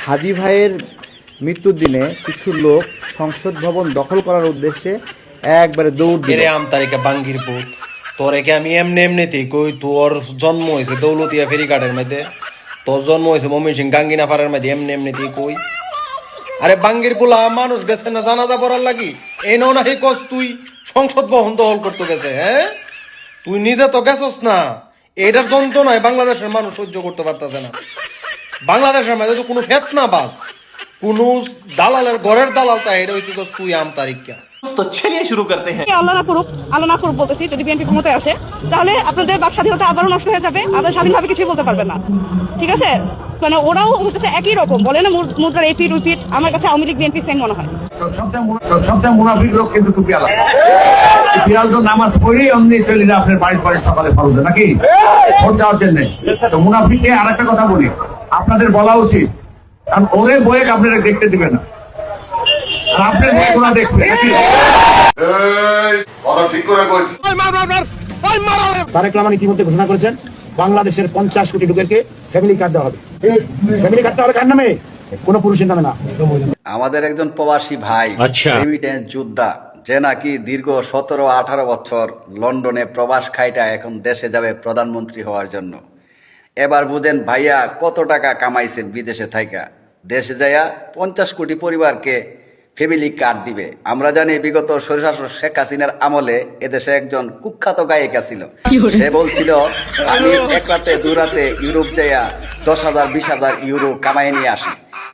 হাদী ভাইয়ের মৃত্যুর দিনে কিছু লোক সংসদ ভবন দখল করার উদ্দেশ্যে একবারে দৌড় দিল। আম তারিখে বাঙ্গির পুত তোরে কে আমি এমনিতেই কই, তোর জন্ম হয়েছে দৌলতিয়া ফেরিঘাটের মধ্যে, তোর জন্ম হয়েছে ময়মনসিংহ গাঙ্গিনা পাড়ার মধ্যে, এমনিতেই কই। আরে বাঙ্গির পোলা মানুষ গেছে না জানাজা পড়ার লাগি, এই নাও নাহি কস তুই সংসদ ভবন দখল করতে গেছে। হ্যাঁ, তুই নিজে তো গেছস না, এটার যন্ত্রণায় বাংলাদেশের মানুষ সহ্য করতে পারতেছে না। বাংলাদেশের মধ্যে তো কোনো ফেতনা বাস, কোন দালালের ঘরের দালাল, তাই এটা হচ্ছে তুই আম তারিখা। তো চলিয়ে শুরু করতে হ্যাঁ। আল্লাহ না করুক বলতেছি, যদি বিএনপি ক্ষমতায় আসে তাহলে আপনাদের বাক স্বাধীনতা আবারও নষ্ট হয়ে যাবে, আবার স্বাধীনভাবে কিছুই বলতে পারবেন না। ঠিক আছে, মানে ওরাও হতেছে একই রকম, বলে না মুদ্রার এপিট উইপিট। আমার কাছে আওয়ামী লীগ বিএনপি সেম মনে হয়। সবচেয়ে মুনাফিক লোক কিন্তু টুপি আলাদা। বিড়াল তো নামাজ পড়েই অমনি চলে যায় আপনার বাড়ির পরে সকালে ফলবে নাকি ভোট দেওয়ার জন্য। তো মুনাফিককে আর একটা কথা বলি, আপনাদের বলা উচিত, কারণ ওরে বয়ে আপনারা দেখতে দিবে না, আর আপনার বয়ে ওরা দেখবে নাকি। তারেক রহমান ইতিমধ্যে ঘোষণা করেছেন বাংলাদেশের 50 কোটি লোকেরকে ফ্যামিলি কার্ড দেওয়া হবে। ফ্যামিলি কার্ডটা হবে কার নামে? কোন পুরুষের নামে না। আমাদের একজন প্রবাসী ভাই, রেমিটেন্স যোদ্ধা, যে নাকি দীর্ঘ 17-18 বছর লন্ডনে প্রবাস খাইটা এখন দেশে যাবে প্রধানমন্ত্রী হওয়ার জন্য। এবার বুঝেন ভাইয়া কত টাকা কামাইছেন বিদেশে থাইকা, দেশে যাইয়া 50 কোটি পরিবারকে ফ্যামিলি কার্ড দিবে। আমরা জানি বিগত স্বৈরশাসক শেখ হাসিনার আমলে এদেশে একজন কুখ্যাত গায়িকা ছিল, সে বলছিল আমি এক রাতে দু রাতে ইউরোপ যাইয়া 10,000 20,000 ইউরো কামাই নিয়ে আসি।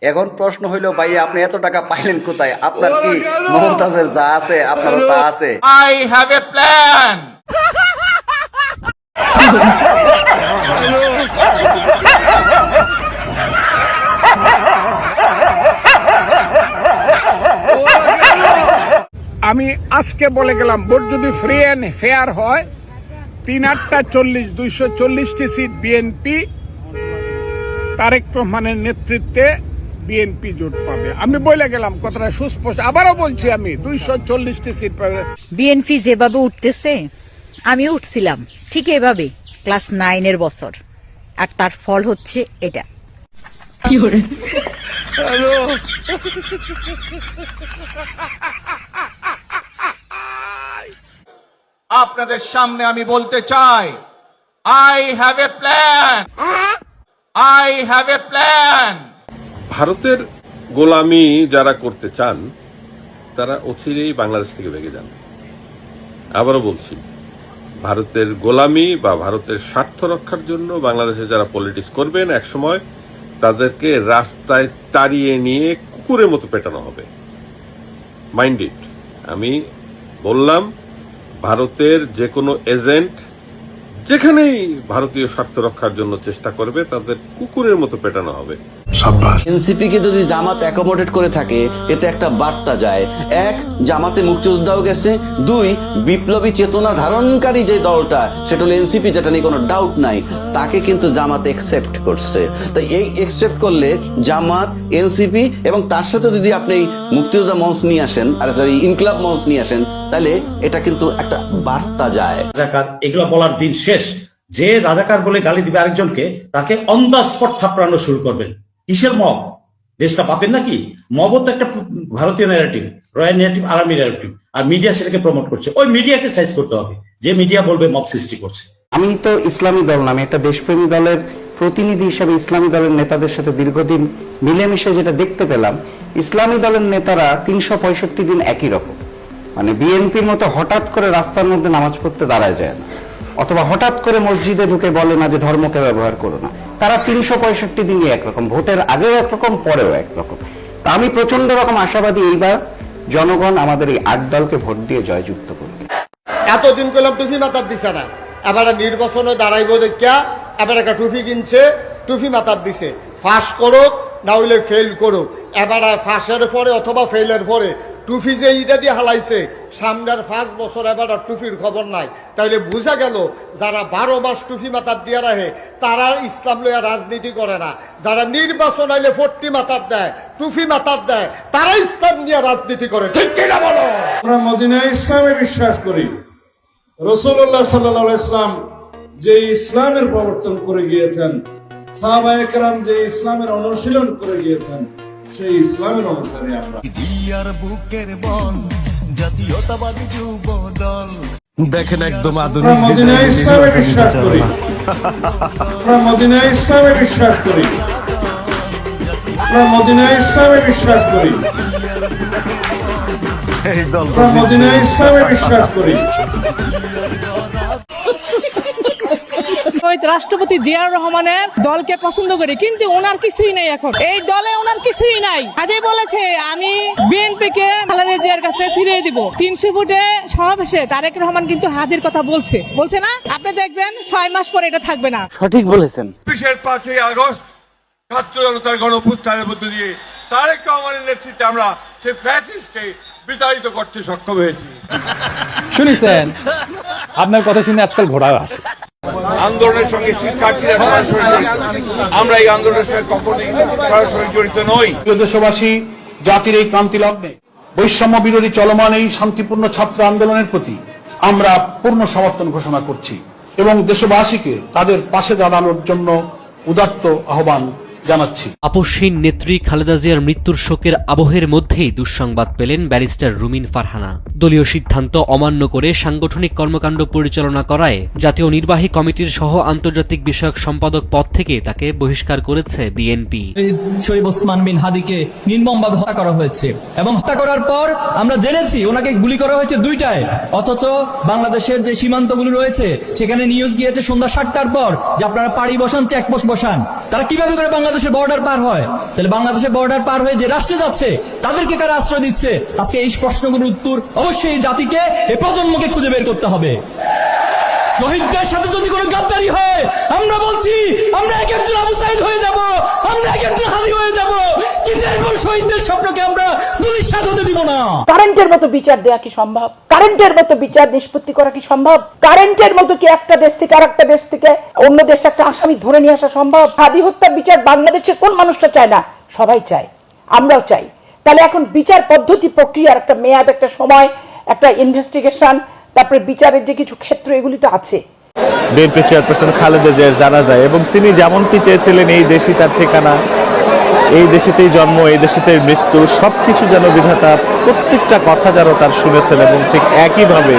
এখন প্রশ্ন হইল ভাইয়া আপনি এত টাকা পাইলেন কোথায়? আপনার কি মমতাজের যা আছে আপনারও তা আছে? I have a plan. আমি আজকে বলে গেলাম ভোট যদি ফ্রি অ্যান্ড ফেয়ার হয় 3-8-40 240টি সিট বিএনপি, তারেক রহমানের নেতৃত্বে বিএনপি জোট পাবে। আমি বলে গেলাম কথাটা সুস্পষ্ট, আবারও বলছি আমি 240টি সিট পাবে। বিএনপি যেভাবে উঠতেছে আমি উঠছিলাম ঠিক এভাবে ক্লাস 9-এর বছর, আর তার ফল হচ্ছে এটা। কি করে আপনাদের সামনে আমি বলতে চাই, I have a plan. I have a plan. ভারতের গোলামি যারা করতে চান তারা অচিরেই বাংলাদেশ থেকে ভেগে যান। আবারও বলছি, ভারতের গোলামি বা ভারতের স্বার্থ রক্ষার জন্য বাংলাদেশে যারা পলিটিক্স করবেন একসময় তাদেরকে রাস্তায় তাড়িয়ে নিয়ে কুকুরের মতো পেটানো হবে। Mind it. আমি বললাম ভারতের যে কোনো এজেন্ট যেখানেই ভারতীয় স্বার্থ রক্ষার জন্য চেষ্টা করবে তাদের কুকুরের মতো পেটানো হবে। এনসিপি কে যদি জামাত অ্যাকোমোডেট করে থাকে এতে একটা বার্তা যায়, এক, জামাতে মুক্তিযোদ্ধাও গেছে, দুই, বিপ্লবী চেতনা ধারণকারী যে দলটা সেটা হলো এনসিপি, যেটা নিয়ে কোনো ডাউট নাই, তাকে কিন্তু জামাত একসেপ্ট করছে। তো এই একসেপ্ট করলে জামাত, এনসিপি এবং তার সাথে যদি আপনি মুক্তিযোদ্ধা মঞ্চ নিয়ে আসেন, আর সরি ইনকলাব মঞ্চ নিয়ে আসেন, তাহলে এটা কিন্তু একটা বার্তা যায়। রাজাকার এগুলো বলার দিন শেষ। যে রাজাকার বলে গালি দিবে আরেকজনকে তাকে অন দ্য স্পট থাপড়ানো শুরু করবেন। কিসের মব? দেশটা পাবেন নাকি? মবও তো একটা ভারতীয় narrative, royal narrative, army narrative, আর মিডিয়া সেটাকে প্রমোট করছে। ওই মিডিয়াকে সাইজ করতে হবে, যে মিডিয়া বলবে মব সৃষ্টি করছে। আমি তো ইসলামী দল নামে একটা দেশপ্রেমী দলের প্রতিনিধি হিসেবে ইসলামী দলের নেতাদের সাথে দীর্ঘদিন মিলেমিশে যেটা দেখতে পেলাম, ইসলামী দলের নেতারা 365 দিন একই রকম। মানে বিএনপির মতো হঠাৎ করে রাস্তার মধ্যে নামাজ পড়তে দাঁড়ায় যায় না, অথবা হঠাৎ করে মসজিদে ঢুকে বলে না যে ধর্মকে ব্যবহার করো না। তারা 365 দিনই একরকম, ভোটের আগেও একরকম, পরেও একরকম। তা আমি প্রচন্ড রকম আশাবাদী এইবার জনগণ আমাদের এই 8 দলকে ভোট দিয়ে জয়যুক্ত করবে। এতদিন করলাম টুফি মাথার দিছে না, এবার নির্বাচনে দাঁড়াইব দেখিয়া এবার একটা টুফি কিনছে, টুফি মাথার দিছে। ফাঁস করুক না হইলে ফেল করুক, এবার ফাঁসের পরে অথবা ফেলের পরে টুফি যে ইটা দিয়ে হালাইছে, সামনের 5 বছর এবার টুফির খবর নাই। তাইলে বোঝা গেল যারা 12 মাস টুফি মাথার দিয়ে রাখে তারা ইসলাম লইয়া রাজনীতি করে না। যারা নির্বাচন আইলে 40 মাথার দেয়, টুফি মাথার দেয়, তারা ইসলাম নিয়ে রাজনীতি করে। ঠিক কিনা বলো? আমরা মদিনায় ইসলামে বিশ্বাস করি। রাসূলুল্লাহ সাল্লাল্লাহু আলাইহি ওয়াসাল্লাম যে ইসলামের প্রবর্তন করে গিয়েছেন সাহাবায়ে কেরাম যে ইসলামের অনুশীলন করে গিয়েছেন সেই ইসলামের অনুসারী আমরা। দেখেন একদম আমরা মদিনায় ইসলামে বিশ্বাস করি, আমরা মদিনায় ইসলামে বিশ্বাস করি, আমরা মদিনায় ইসলামে বিশ্বাস করি, আমরা মদিনায় ইসলামে বিশ্বাস করি। রাষ্ট্রপতি জিয়াউর রহমানের দলকে পছন্দ করি, কিন্তু ওনার কিছুই নাই, এখন এই দলে ওনার কিছুই নাই। আজই বলেছে আমি বিএনপি কে খালেদা জিয়ার কাছে ফিরিয়ে দিব। 300 ফুটে সমাবেশে তারেক রহমান কিন্তু হাজির কথা বলছে না? আপনি দেখবেন 6 মাস পরে এটা থাকবে না। সঠিক বলেছেন। 5ই আগস্ট ছাত্র জনতার গণঅভ্যুত্থানের মধ্য দিয়ে তারেক রহমানের নেতৃত্বে আমরা সেই ফ্যাসিস্টকে বিতাড়িত করতে সক্ষম হয়েছি। শুনেছেন, আপনার কথা শুনে আজকাল ঘোড়া আসে। আন্দোলনের সঙ্গে শিক্ষার্থীরা সরাসরি, আমরা এই আন্দোলনের সঙ্গে কখনোই সরাসরি জড়িত নই। দেশবাসী, জাতির এই ক্রান্তি লগ্নে বৈষম্য বিরোধী চলমান এই শান্তিপূর্ণ ছাত্র আন্দোলনের প্রতি আমরা পূর্ণ সমর্থন ঘোষণা করছি এবং দেশবাসীকে তাদের পাশে দাঁড়ানোর জন্য উদাত্ত আহ্বান জানাচ্ছি। আপসহীন নেত্রী খালেদা জিয়ার মৃত্যুর শোকের আবহের মধ্যেই দুঃসংবাদ পেলেন ব্যারিস্টার রুমিন ফারহানা। দলীয় সিদ্ধান্ত অমান্য করে সাংগঠনিক কর্মকাণ্ড পরিচালনা করায় জাতীয় নির্বাহী কমিটির সহ আন্তর্জাতিক বিষয়ক সম্পাদক পদ থেকে তাকে বহিষ্কার করেছে বিএনপি। শরীফ ওসমান বিন হাদিকে নির্মমভাবে হত্যা করা হয়েছে এবং হত্যা করার পর আমরা জেনেছি ওনাকে গুলি করা হয়েছে 2টায়, অথচ বাংলাদেশের যে সীমান্তগুলো রয়েছে সেখানে নিউজ গিয়েছে সন্ধ্যা 7টার পর যে আপনারা পাড়ি বসান, চেকপোস্ট বসান। তারা কিভাবে করে বাংলাদেশের বর্ডার পার হয়? তাহলে বাংলাদেশের বর্ডার পার হয়ে যে রাষ্ট্রে যাচ্ছে তাদেরকে কারা আশ্রয় দিচ্ছে? আজকে এই প্রশ্নগুলোর উত্তর অবশ্যই জাতিকে, এই প্রজন্মকে খুঁজে বের করতে হবে। শহীদদের সাথে যদি কোনো গাদ্দারি হয়, আমরা বলছি আমরা এক একজন আবু সাইদ হয়ে যাব, আমরা এক একজন হাদি হয়ে যাব, কিন্তু এরপর শহীদদের স্বপ্নকে আমরা দুলিশাত হতে দিব না। কারেন্টের মতো বিচার দেয়া কি সম্ভব? কারেন্টের মতো বিচার নিষ্পত্তি করা কি সম্ভব? কারেন্টের মতো কি একটা দেশ থেকে আরেকটা দেশ থেকে অন্য দেশে একটা আসামি ধরে নিয়ে আসা সম্ভব? হাদি হত্যার বিচার বাংলাদেশের কোন মানুষটা চায় না? সবাই চায়, আমরাও চাই। তাহলে এখন বিচার পদ্ধতি, প্রক্রিয়ার একটা মেয়াদ, একটা সময়, একটা ইনভেস্টিগেশন, তারপরে বিচারের যে কিছু ক্ষেত্র, এগুলি তো আছে। বিএনপি চেয়ারপারসন খালেদা জিয়ার জানা যায় এবং তিনি যেমনটি চেয়েছিলেন এই দেশই তার ঠিকানা, এই দেশেতেই জন্ম, এই দেশেতেই মৃত্যু, সবকিছু যেন বিধাতা প্রত্যেকটা কথা যেন তার শুনেছেন এবং ঠিক একইভাবে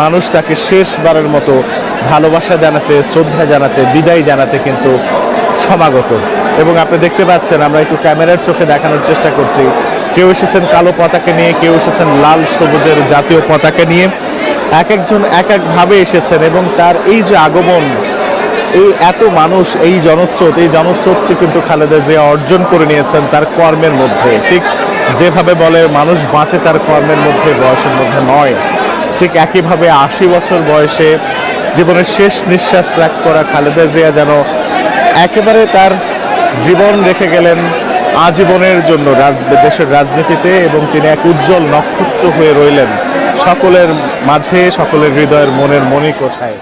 মানুষ তাকে শেষবারের মতো ভালোবাসা জানাতে, শ্রদ্ধা জানাতে, বিদায় জানাতে কিন্তু সমাগত। এবং আপনি দেখতে পাচ্ছেন, আমরা একটু ক্যামেরার চোখে দেখানোর চেষ্টা করছি, কেউ এসেছেন কালো পতাকা নিয়ে, কেউ এসেছেন লাল সবুজের জাতীয় পতাকা নিয়ে, এক একজন এক একভাবে এসেছেন এবং তার এই যে আগমন, এই এত মানুষ, এই জনস্রোতটি কিন্তু খালেদা জিয়া অর্জন করে নিয়েছেন তার কর্মের মধ্যে। ঠিক যেভাবে বলে মানুষ বাঁচে তার কর্মের মধ্যে, বয়সের মধ্যে নয়, ঠিক একইভাবে 80 বছর বয়সে জীবনের শেষ নিঃশ্বাস ত্যাগ করা খালেদা জিয়া যেন একেবারে তার জীবন রেখে গেলেন আজীবনের জন্য দেশের রাজনীতিতে এবং তিনি এক উজ্জ্বল নক্ষত্র হয়ে রইলেন সকলের মাঝে, সকলের হৃদয়ের মনের মণিকোঠায়।